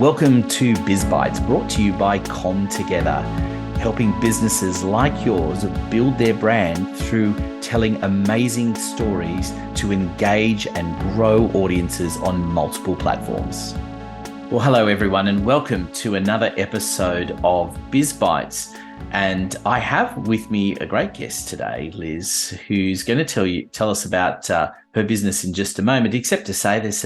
Welcome to Biz Bites, brought to you by Com Together, helping businesses like yours build their brand through telling amazing stories to engage and grow audiences on multiple platforms. Well, hello everyone, and welcome to another episode of Biz Bites. And I have with me a great guest today, Liz, who's going to tell us about her business in just a moment. Except to say, there's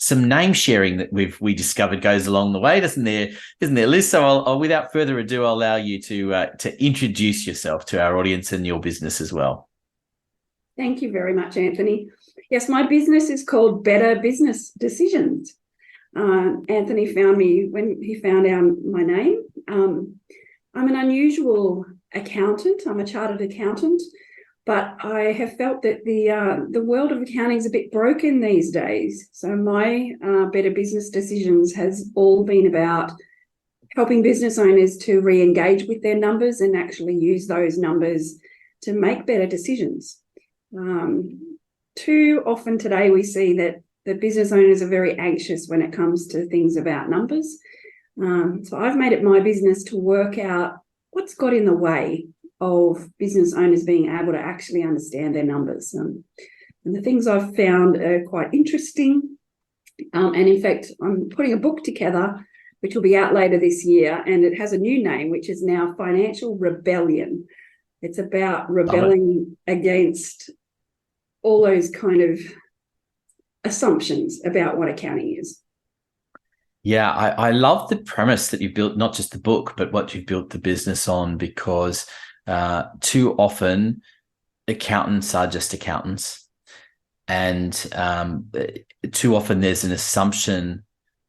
some name sharing that we discovered goes along the way, isn't there, Liz? So I'll without further ado, I'll allow you to introduce yourself to our audience and your business as well. Thank you very much, Anthony. Yes, my business is called Better Business Decisions. Anthony found me when he found out my name. I'm an unusual accountant. I'm a chartered accountant, but I have felt that the world of accounting is a bit broken these days. So my Better Business Decisions has all been about helping business owners to re-engage with their numbers and actually use those numbers to make better decisions. Too often today we see that the business owners are very anxious when it comes to things about numbers. So I've made it my business to work out what's got in the way of business owners being able to actually understand their numbers. And the things I've found are quite interesting. And in fact, I'm putting a book together, which will be out later this year, and it has a new name, which is now Financial Rebellion. It's about rebelling against all those kind of assumptions about what accounting is. Yeah, I love the premise that you've built, not just the book, but what you've built the business on, because too often accountants are just accountants. And too often there's an assumption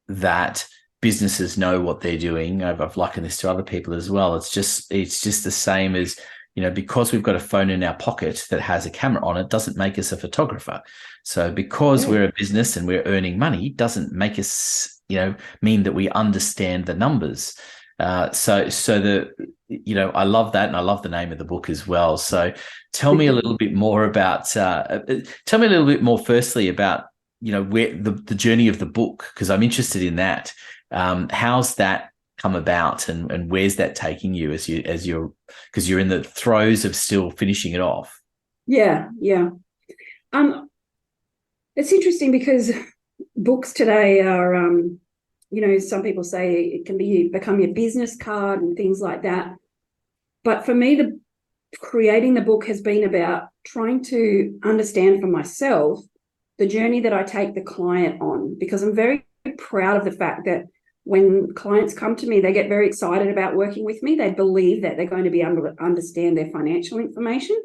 that businesses know what they're doing. I've likened this to other people as well. It's just the same as, because we've got a phone in our pocket that has a camera on it, doesn't make us a photographer. So because we're a business and we're earning money, doesn't make us mean that we understand the numbers. I love that, and I love the name of the book as well. So tell me a little bit more about, firstly about, where the journey of the book, because I'm interested in that. How's that come about, and where's that taking you because you're in the throes of still finishing it off? Yeah. It's interesting because books today are, some people say it can become your business card and things like that. But for me, creating the book has been about trying to understand for myself the journey that I take the client on, because I'm very proud of the fact that when clients come to me, they get very excited about working with me. They believe that they're going to be able to understand their financial information.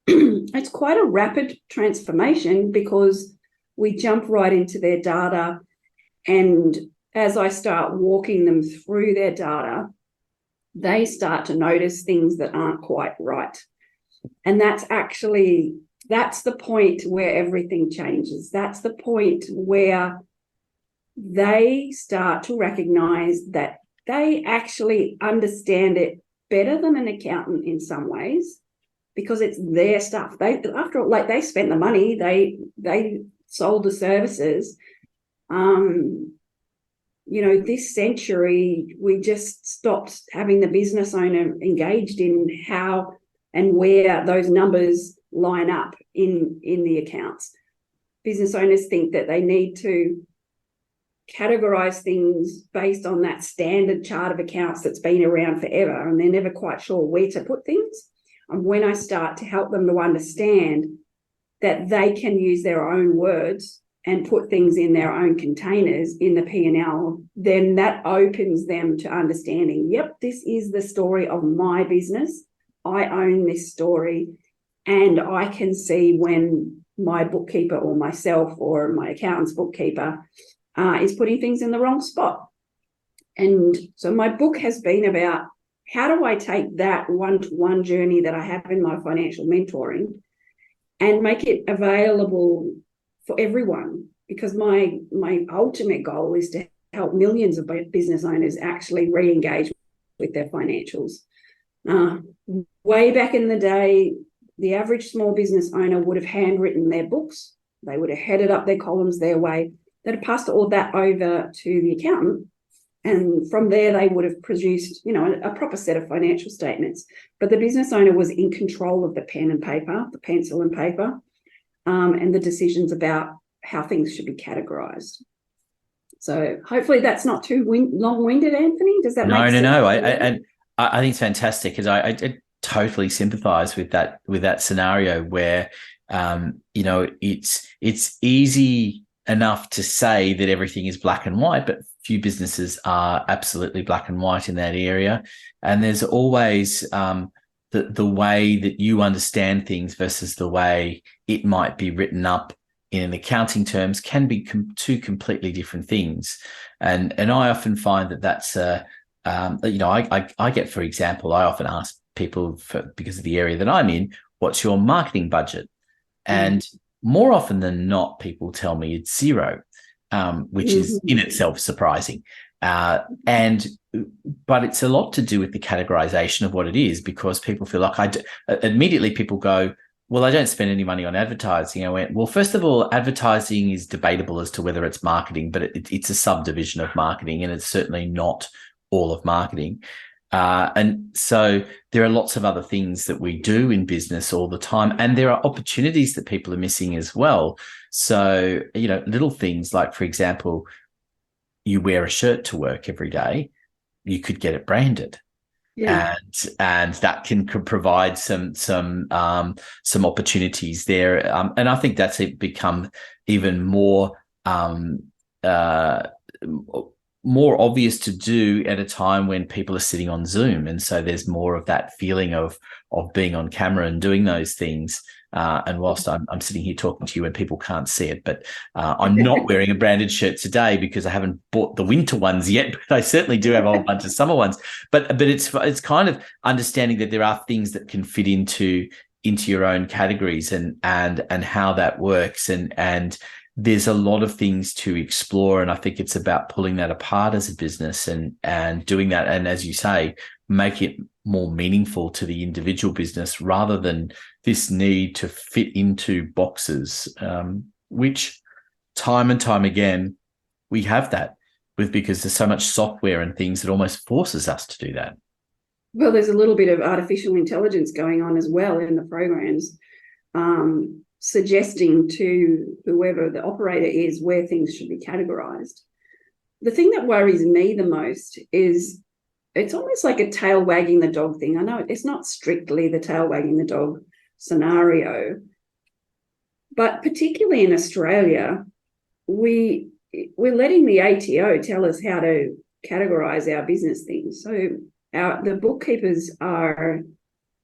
It's quite a rapid transformation because we jump right into their data, and as I start walking them through their data, they start to notice things that aren't quite right. And that's the point where everything changes. That's the point where they start to recognize that they actually understand it better than an accountant in some ways, because it's their stuff. After all, they spent the money, they sold the services. This century, we just stopped having the business owner engaged in how and where those numbers line up in the accounts. Business owners think that they need to categorize things based on that standard chart of accounts that's been around forever, and they're never quite sure where to put things. And when I start to help them to understand that they can use their own words and put things in their own containers in the P&L, then that opens them to understanding, yep, this is the story of my business. I own this story, and I can see when my bookkeeper or myself or my accountant's bookkeeper is putting things in the wrong spot. And so my book has been about, how do I take that one-to-one journey that I have in my financial mentoring and make it available for everyone? Because my ultimate goal is to help millions of business owners actually re-engage with their financials. Way back in the day, the average small business owner would have handwritten their books. They would have headed up their columns their way. They'd have passed all that over to the accountant And from there, they would have produced, a proper set of financial statements. But the business owner was in control of the pen and paper, the pencil and paper, and the decisions about how things should be categorized. So hopefully that's not too long-winded, Anthony. Does that make sense? No. I think it's fantastic, because I totally sympathize with that scenario where it's easy enough to say that everything is black and white, but few businesses are absolutely black and white in that area. And there's always the way that you understand things versus the way it might be written up in accounting terms can be two completely different things. And I often find that's I get, for example, I often ask people, because of the area that I'm in, what's your marketing budget? And more often than not, people tell me it's zero, which is in itself surprising. But it's a lot to do with the categorization of what it is, because people feel like immediately people go, well, I don't spend any money on advertising. I went, well, first of all, advertising is debatable as to whether it's marketing, but it's a subdivision of marketing, and it's certainly not all of marketing. And so there are lots of other things that we do in business all the time, and there are opportunities that people are missing as well. So, little things like, for example, you wear a shirt to work every day, you could get it branded. Yeah. And that can provide some opportunities there. And I think that's become even more obvious to do at a time when people are sitting on Zoom. And so there's more of that feeling of being on camera and doing those things. And whilst I'm sitting here talking to you and people can't see it, but I'm not wearing a branded shirt today because I haven't bought the winter ones yet, but I certainly do have a whole bunch of summer ones. But it's kind of understanding that there are things that can fit into your own categories and how that works. And there's a lot of things to explore. And I think it's about pulling that apart as a business and doing that. And as you say, make it more meaningful to the individual business rather than this need to fit into boxes, which time and time again, we have that because there's so much software and things that almost forces us to do that. Well, there's a little bit of artificial intelligence going on as well in the programs, suggesting to whoever the operator is where things should be categorized. The thing that worries me the most is it's almost like a tail wagging the dog thing. I know it's not strictly the tail wagging the dog scenario, but particularly in Australia, we're letting the ATO tell us how to categorize our business things. So the bookkeepers are,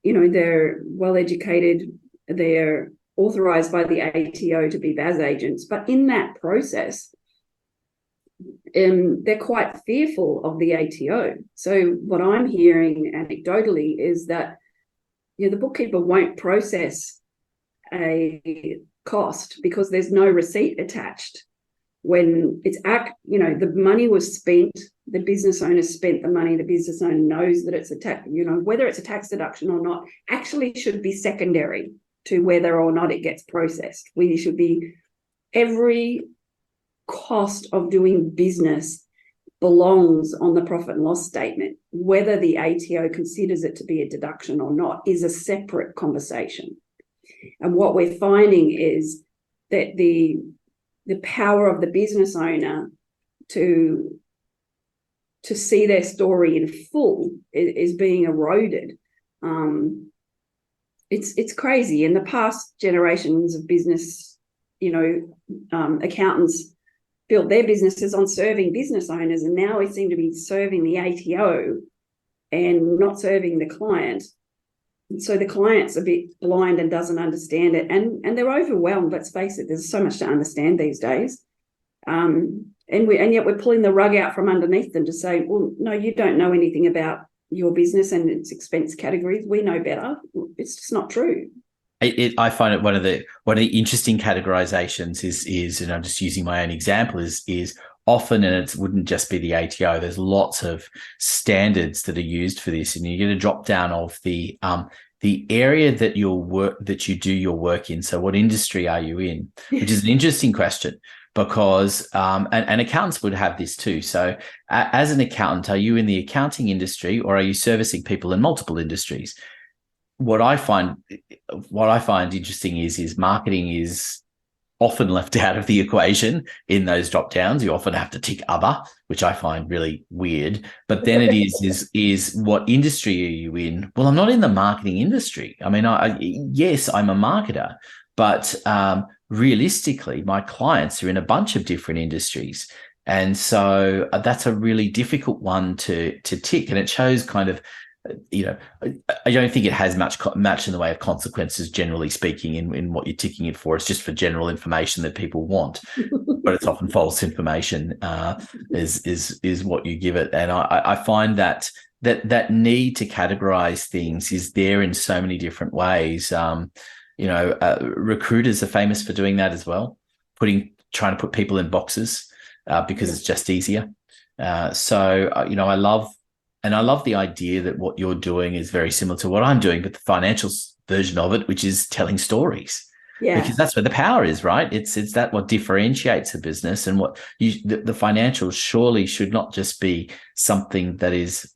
they're well educated, they're authorized by the ATO to be BAS agents, but in that process, they're quite fearful of the ATO. So what I'm hearing anecdotally is that the bookkeeper won't process a cost because there's no receipt attached. When it's the money was spent, the business owner spent the money, the business owner knows that it's a tax, whether it's a tax deduction or not, actually should be secondary to whether or not it gets processed. We should be, every cost of doing business belongs on the profit and loss statement. Whether the ATO considers it to be a deduction or not is a separate conversation. And what we're finding is that the power of the business owner to see their story in full is being eroded. It's crazy. In the past generations of business, accountants built their businesses on serving business owners, and now we seem to be serving the ATO and not serving the client. So the client's a bit blind and doesn't understand it, and they're overwhelmed. Let's face it, there's so much to understand these days, and yet we're pulling the rug out from underneath them to say, well, no, you don't know anything about your business and its expense categories. We know better. It's just not true. I find it one of the interesting categorizations is, and I'm just using my own example, is often, and it wouldn't just be the ATO, there's lots of standards that are used for this, and you get a drop down of the area that you do your work in. So what industry are you in? Which is an interesting question. because and accountants would have this too. So as an accountant, are you in the accounting industry or are you servicing people in multiple industries? What I find interesting is marketing is often left out of the equation in those drop downs. You often have to tick other, which I find really weird. But then it is what industry are you in? Well, I'm not in the marketing industry. I mean, yes, I'm a marketer, but realistically, my clients are in a bunch of different industries. And so that's a really difficult one to tick. And it shows kind of, I don't think it has much in the way of consequences, generally speaking, in what you're ticking it for. It's just for general information that people want, but it's often false information is what you give it. And I find that need to categorize things is there in so many different ways. Recruiters are famous for doing that as well, trying to put people in boxes because it's just easier. I love the idea that what you're doing is very similar to what I'm doing, but the financial version of it, which is telling stories. Yeah. Because that's where the power is, right? It's that what differentiates a business, and what the financials surely should not just be something that is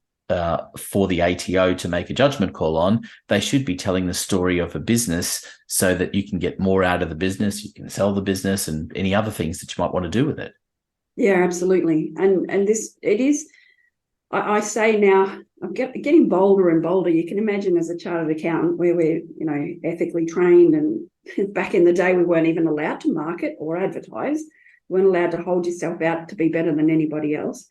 for the ATO to make a judgment call on. They should be telling the story of a business so that you can get more out of the business, you can sell the business, and any other things that you might want to do with it. Yeah, absolutely. And it is. I say now, I'm getting bolder and bolder. You can imagine as a chartered accountant where we're, ethically trained, and back in the day, we weren't even allowed to market or advertise. We weren't allowed to hold yourself out to be better than anybody else.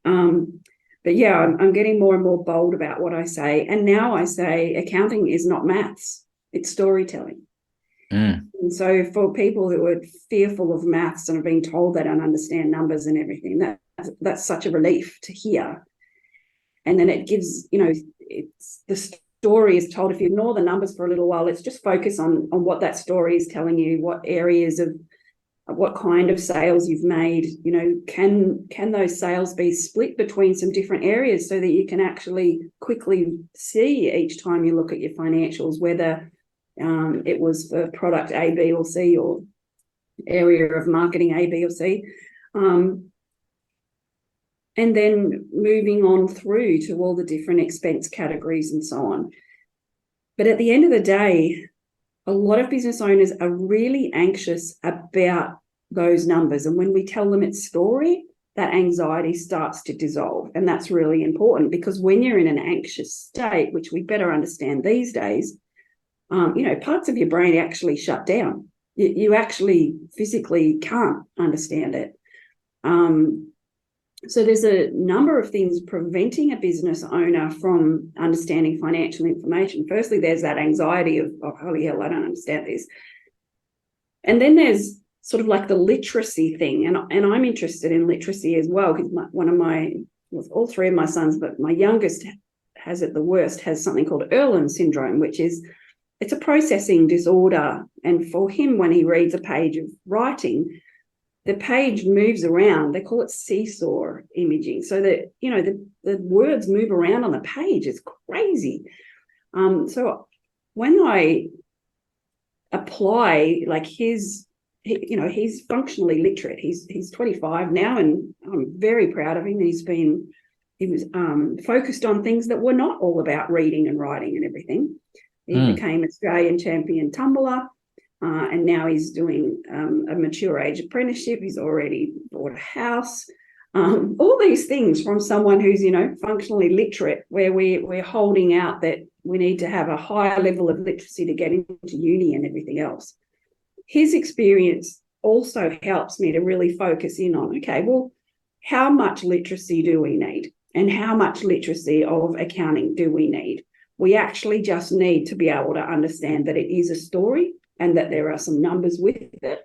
But yeah, I'm getting more and more bold about what I say. And now I say accounting is not maths, it's storytelling. And so for people who are fearful of maths and have been told they don't understand numbers and everything, that's such a relief to hear. And then it gives, it's the story is told. If you ignore the numbers for a little while, let's just focus on what that story is telling you, what areas of what kind of sales you've made. Can those sales be split between some different areas so that you can actually quickly see each time you look at your financials whether it was for product A, B, or C, or area of marketing A, B, or C. And then moving on through to all the different expense categories and so on. But at the end of the day, a lot of business owners are really anxious about those numbers. And when we tell them its story, that anxiety starts to dissolve. And that's really important, because when you're in an anxious state, which we better understand these days, parts of your brain actually shut down. You actually physically can't understand it. So there's a number of things preventing a business owner from understanding financial information. Firstly, there's that anxiety of, oh, holy hell, I don't understand this. And then there's sort of like the literacy thing. And I'm interested in literacy as well, because all three of my sons, but my youngest has it the worst, has something called Erlen syndrome, which is, it's a processing disorder. And for him, when he reads a page of writing, the page moves around. They call it seesaw imaging, so that the words move around on the page. It's crazy. So when I apply, like he's functionally literate. He's 25 now, and I'm very proud of him. He was focused on things that were not all about reading and writing and everything. He became Australian champion tumbler. And now he's doing a mature age apprenticeship. He's already bought a house. All these things from someone who's, functionally literate, where we're holding out that we need to have a higher level of literacy to get into uni and everything else. His experience also helps me to really focus in on, okay, well, how much literacy do we need? And how much literacy of accounting do we need? We actually just need to be able to understand that it is a story and that there are some numbers with it.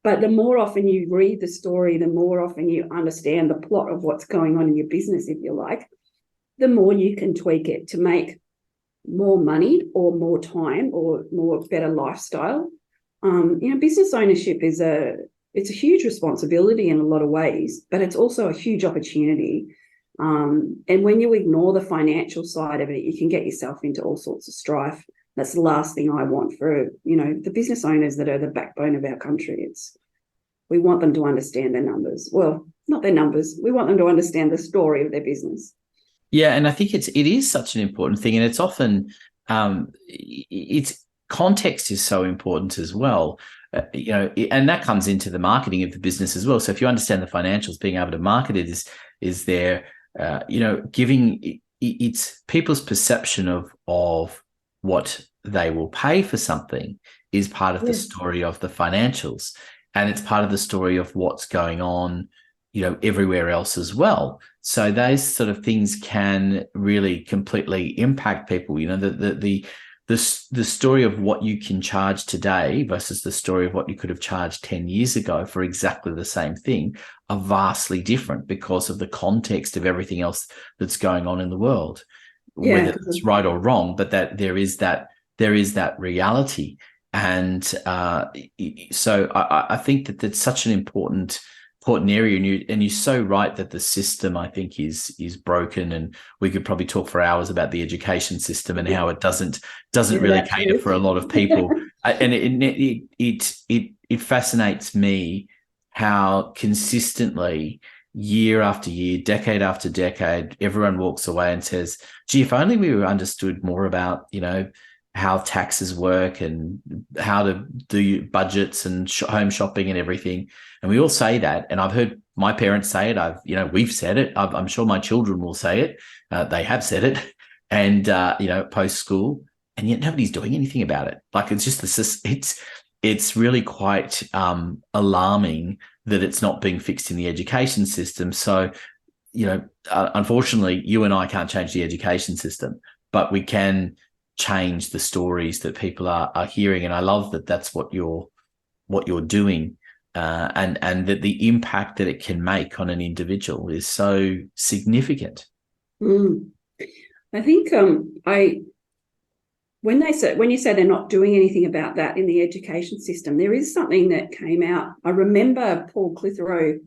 But the more often you read the story, the more often you understand the plot of what's going on in your business, if you like, the more you can tweak it to make more money or more time or better lifestyle. Business ownership it's a huge responsibility in a lot of ways, but it's also a huge opportunity. And when you ignore the financial side of it, you can get yourself into all sorts of strife. That's the last thing I want for, the business owners that are the backbone of our country. We want them to understand their numbers. Well, not their numbers. We want them to understand the story of their business. Yeah, and I think it is such an important thing, and it's often it's context is so important as well. And that comes into the marketing of the business as well. So if you understand the financials, being able to market it is there. Giving it's people's perception of what they will pay for something is part of the story of the financials, and it's part of the story of what's going on, everywhere else as well. So those sort of things can really completely impact people. The story of what you can charge today versus the story of what you could have charged 10 years ago for exactly the same thing are vastly different because of the context of everything else that's going on in the world, whether it's right or wrong, but that there is that reality. And so I think that that's such an important area, and you're so right that the system, I think, is broken, and we could probably talk for hours about the education system and how it doesn't really cater for a lot of people. And it fascinates me how consistently, year after year, decade after decade, everyone walks away and says, gee, if only we understood more about, how taxes work and how to do budgets and home shopping and everything. And we all say that. And I've heard my parents say it. We've said it. I'm sure my children will say it. They have said it. And, post school, and yet nobody's doing anything about it. Like, it's just it's really quite alarming that it's not being fixed in the education system. So, unfortunately, you and I can't change the education system, but we can change the stories that people are hearing. And I love that that's what you're doing, and that the impact that it can make on an individual is so significant. I think when you say they're not doing anything about that in the education system, there is something that came out. I remember Paul Clitheroe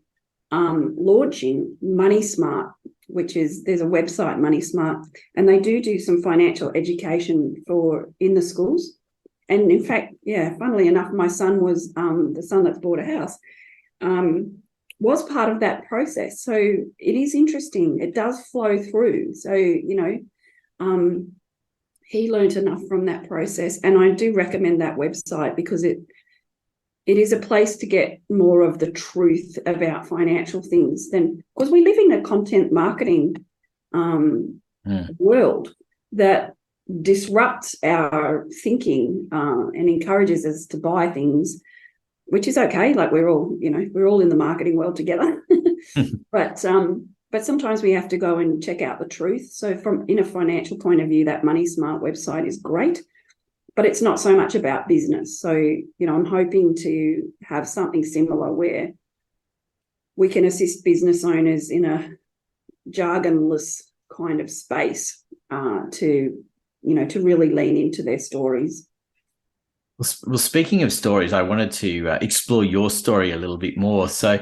launching Money Smart, there's a website, Money Smart, and they do some financial education in the schools. And in fact, funnily enough, my son was the son that's bought a house, was part of that process. So it is interesting. It does flow through. So, he learned enough from that process. And I do recommend that website because it is a place to get more of the truth about financial things, because we live in a content marketing world that disrupts our thinking and encourages us to buy things, which is okay. Like, we're all in the marketing world together. But sometimes we have to go and check out the truth. So in a financial point of view, that Money Smart website is great. But it's not so much about business. So, I'm hoping to have something similar where we can assist business owners in a jargonless kind of space to really lean into their stories. Well, speaking of stories, I wanted to explore your story a little bit more. So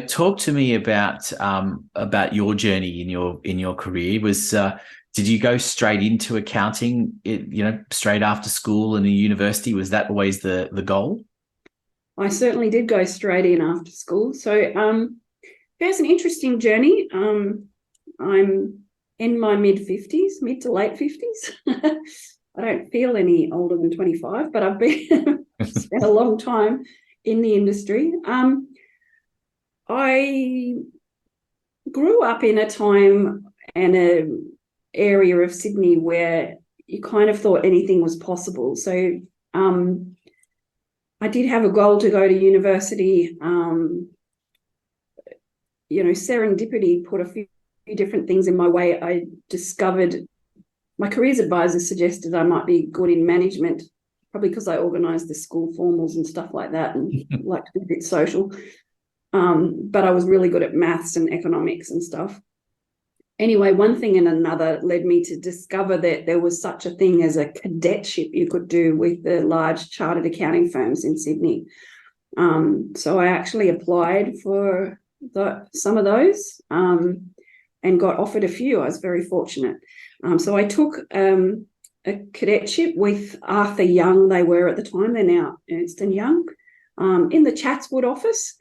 talk to me about your journey in your career. Did you go straight into accounting, straight after school and a university? Was that always the goal? I certainly did go straight in after school. So it's an interesting journey. I'm in my mid to late 50s. I don't feel any older than 25, but I've been spent a long time in the industry. I grew up in a time and an area of Sydney where you kind of thought anything was possible. So I did have a goal to go to university. Serendipity put a few different things in my way. I discovered my careers advisor suggested I might be good in management, probably because I organised the school formals and stuff like that and like to be a bit social. But I was really good at maths and economics and stuff. Anyway, one thing and another led me to discover that there was such a thing as a cadetship you could do with the large chartered accounting firms in Sydney. So I actually applied for some of those and got offered a few. I was very fortunate. So I took a cadetship with Arthur Young. They were at the time. They're now Ernst & Young in the Chatswood office.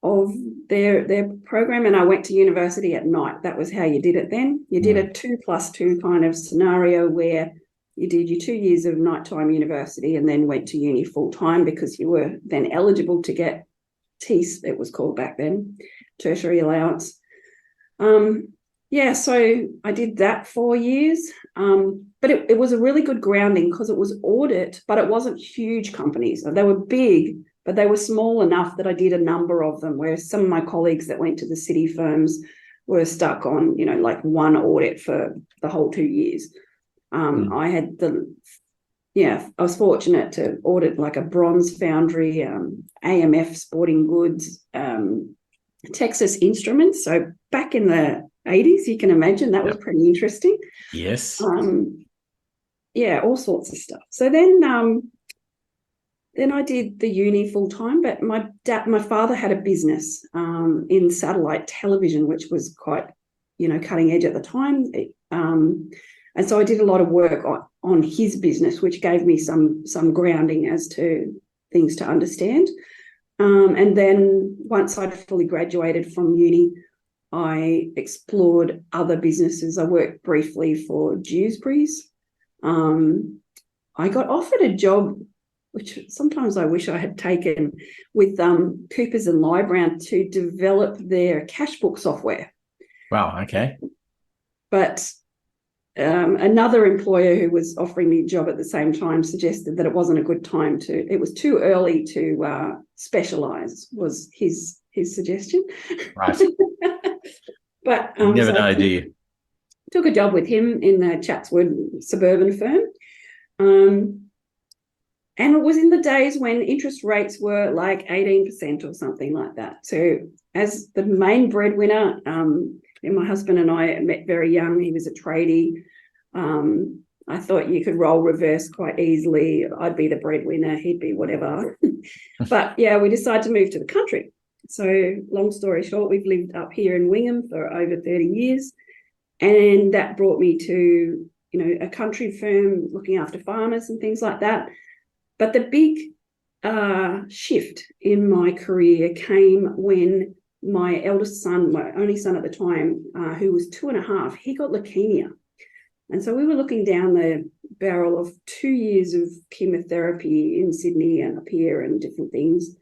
of their program, and I went to university at night. That was how you did it then. You did a 2+2 kind of scenario where you did your 2 years of nighttime university and then went to uni full time, because you were then eligible to get TEAS, it was called back then, tertiary allowance. So I did that 4 years, but it was a really good grounding, because it was audit, but it wasn't huge companies. They were big, but they were small enough that I did a number of them, whereas some of my colleagues that went to the city firms were stuck on, like one audit for the whole 2 years. I was fortunate to audit like a bronze foundry, AMF Sporting Goods, Texas Instruments. So back in the 80s, you can imagine that was pretty interesting. Yes. All sorts of stuff. So then I did the uni full time, but my father had a business in satellite television, which was quite, cutting edge at the time. And so I did a lot of work on his business, which gave me some grounding as to things to understand. And then once I'd fully graduated from uni, I explored other businesses. I worked briefly for Dewsbury's. I got offered a job, which sometimes I wish I had taken, with Coopers and Lybrand to develop their cash book software. Wow, okay. But another employer who was offering me a job at the same time suggested that it wasn't a good time it was too early to specialise, was his suggestion. Right. But you never know, do you? Took a job with him in the Chatswood suburban firm. And it was in the days when interest rates were like 18% or something like that. So as the main breadwinner, and my husband and I met very young. He was a tradie. I thought you could role reverse quite easily. I'd be the breadwinner, he'd be whatever. But yeah, we decided to move to the country. So long story short, we've lived up here in Wingham for over 30 years. And that brought me to, a country firm looking after farmers and things like that. But the big shift in my career came when my eldest son, my only son at the time, who was 2.5, he got leukemia. And so we were looking down the barrel of 2 years of chemotherapy in Sydney and up here and different things.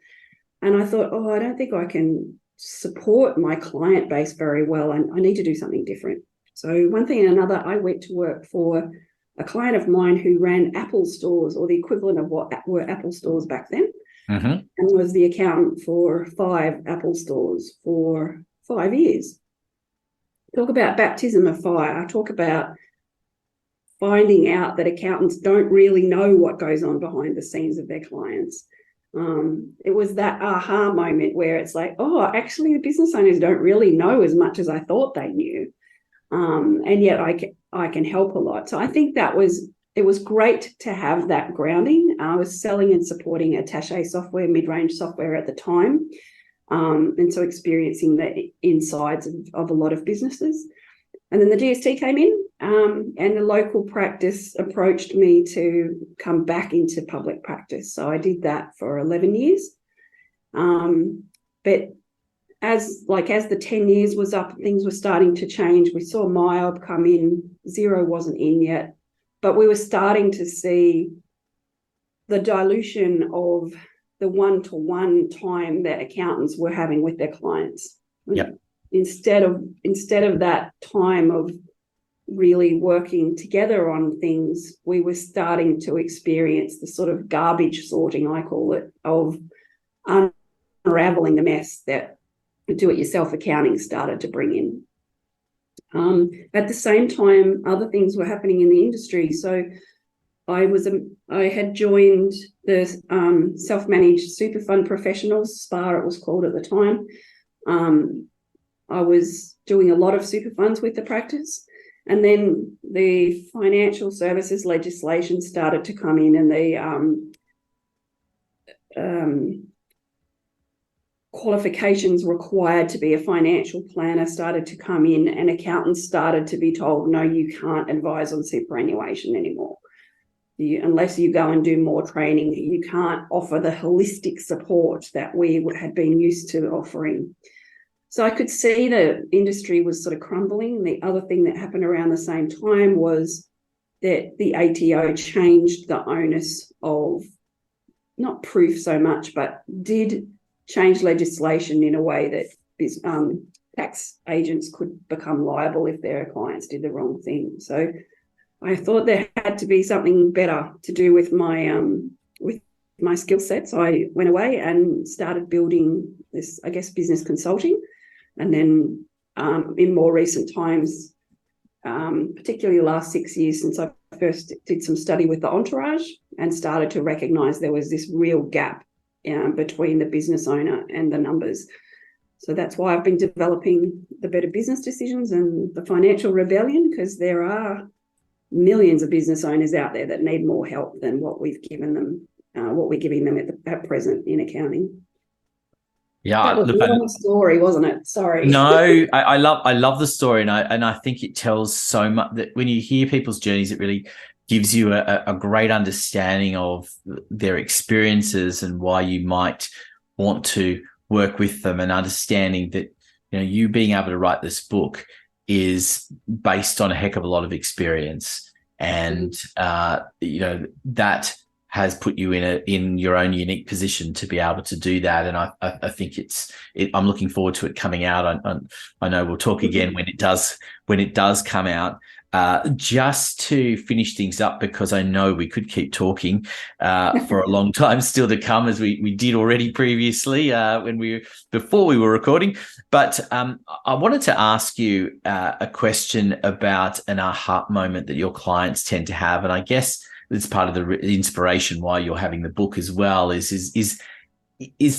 And I thought, I don't think I can support my client base very well. And I need to do something different. So one thing and another, I went to work for a client of mine who ran Apple stores, or the equivalent of what were Apple stores back then. And was the accountant for 5 Apple stores for 5 years. Talk about baptism of fire. I talk about finding out that accountants don't really know what goes on behind the scenes of their clients. It was that aha moment where it's like, actually the business owners don't really know as much as I thought they knew. And yet I can help a lot. So I think it was great to have that grounding. I was selling and supporting attaché software, mid-range software at the time. And so experiencing the insides of a lot of businesses. And then the GST came in, and the local practice approached me to come back into public practice. So I did that for 11 years. But as the 10 years was up, things were starting to change. We saw MYOB come in. Xero wasn't in yet. But we were starting to see the dilution of the one-to-one time that accountants were having with their clients. Yep. Instead of that time of really working together on things, we were starting to experience the sort of garbage sorting, I call it, of unraveling the mess that do-it-yourself accounting started to bring in. At the same time, other things were happening in the industry. So I had joined the self-managed super fund professionals, SPA it was called at the time. I was doing a lot of super funds with the practice. And then the financial services legislation started to come in, and the qualifications required to be a financial planner started to come in, and accountants started to be told, no, you can't advise on superannuation anymore. unless you go and do more training, you can't offer the holistic support that we had been used to offering. So I could see the industry was sort of crumbling. The other thing that happened around the same time was that the ATO changed the onus of, not proof so much, but did change legislation in a way that tax agents could become liable if their clients did the wrong thing. So I thought there had to be something better to do with my skill set. So I went away and started building this, I guess, business consulting. And then in more recent times, particularly the last 6 years since I first did some study with the entourage and started to recognise there was this real gap between the business owner and the numbers. So that's why I've been developing the Better Business Decisions and the Financial Rebellion, because there are millions of business owners out there that need more help than what we've given them, what we're giving them at present in accounting. Yeah, that was look, a long story, wasn't it? Sorry. no, I love the story, and I think it tells so much that when you hear people's journeys, it really gives you a great understanding of their experiences and why you might want to work with them, and understanding that, you know, you being able to write this book is based on a heck of a lot of experience, and you know, that has put you in your own unique position to be able to do that. And I think I'm looking forward to it coming out. I know we'll talk again when it does come out. Just to finish things up, because I know we could keep talking for a long time still to come, as we did already previously before we were recording. But I wanted to ask you a question about an aha moment that your clients tend to have, and I guess it's part of the inspiration why you're having the book as well. Is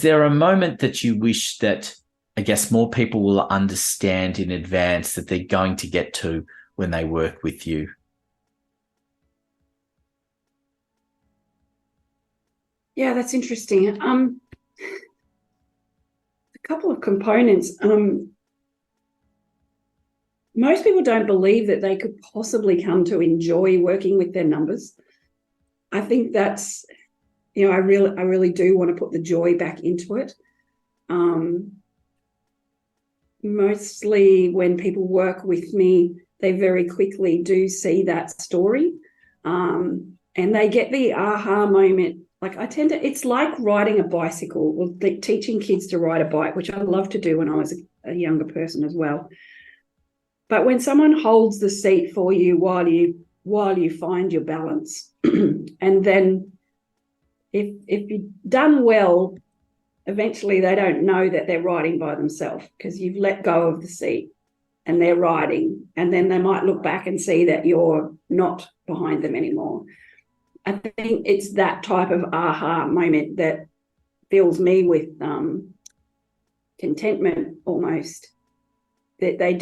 there a moment that you wish that, I guess, more people will understand in advance that they're going to get to when they work with you? Yeah, that's interesting. A couple of components. Most people don't believe that they could possibly come to enjoy working with their numbers. I think that's, you know, I really do want to put the joy back into it. Mostly when people work with me, they very quickly do see that story, and they get the aha moment. Like it's like riding a bicycle, or teaching kids to ride a bike, which I loved to do when I was a younger person as well. But when someone holds the seat for you while you find your balance, and then if you've done well, eventually they don't know that they're riding by themselves, because you've let go of the seat and they're riding, and then they might look back and see that you're not behind them anymore. I think it's that type of aha moment that fills me with contentment almost, that they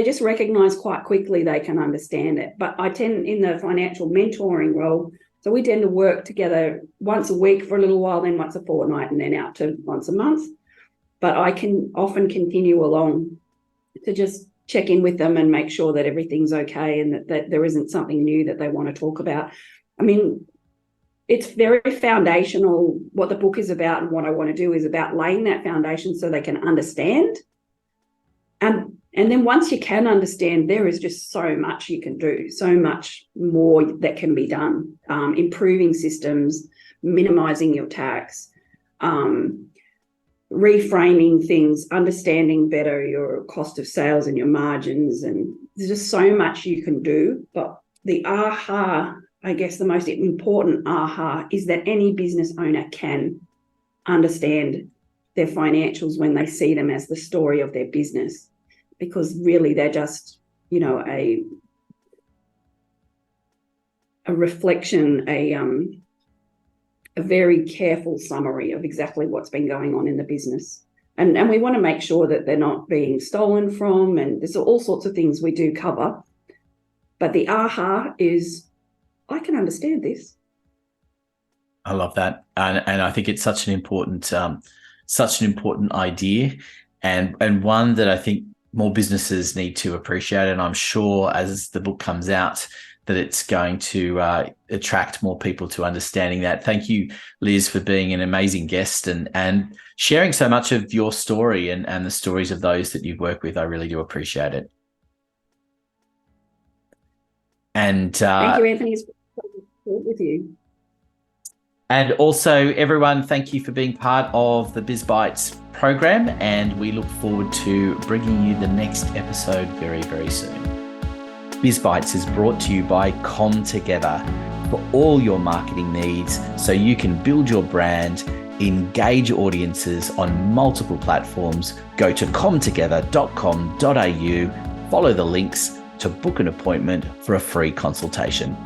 just recognize quite quickly they can understand it. But I tend, in the financial mentoring role, so we tend to work together once a week for a little while, then once a fortnight, and then out to once a month. But I can often continue along to just check in with them and make sure that everything's okay, and that there isn't something new that they want to talk about. I mean, it's very foundational. What the book is about and what I want to do is about laying that foundation so they can understand. And then once you can understand, there is just so much you can do, so much more that can be done. Improving systems, minimizing your tax, reframing things, understanding better your cost of sales and your margins. And there's just so much you can do. But the aha, I guess the most important aha, is that any business owner can understand their financials when they see them as the story of their business, because really they're just, you know, a reflection, a very careful summary of exactly what's been going on in the business. And we want to make sure that they're not being stolen from, and there's all sorts of things we do cover. But the aha is, I can understand this. I love that, and I think it's such an important idea, and one that I think more businesses need to appreciate. And I'm sure as the book comes out, that it's going to attract more people to understanding that. Thank you, Liz, for being an amazing guest and sharing so much of your story and the stories of those that you've worked with. I really do appreciate it. And thank you, Anthony. It's great to talk with you. And also, everyone, thank you for being part of the BizBytes program, and we look forward to bringing you the next episode very, very soon. BizBytes is brought to you by Together for all your marketing needs so you can build your brand, engage audiences on multiple platforms. Go to comtogether.com.au, follow the links to book an appointment for a free consultation.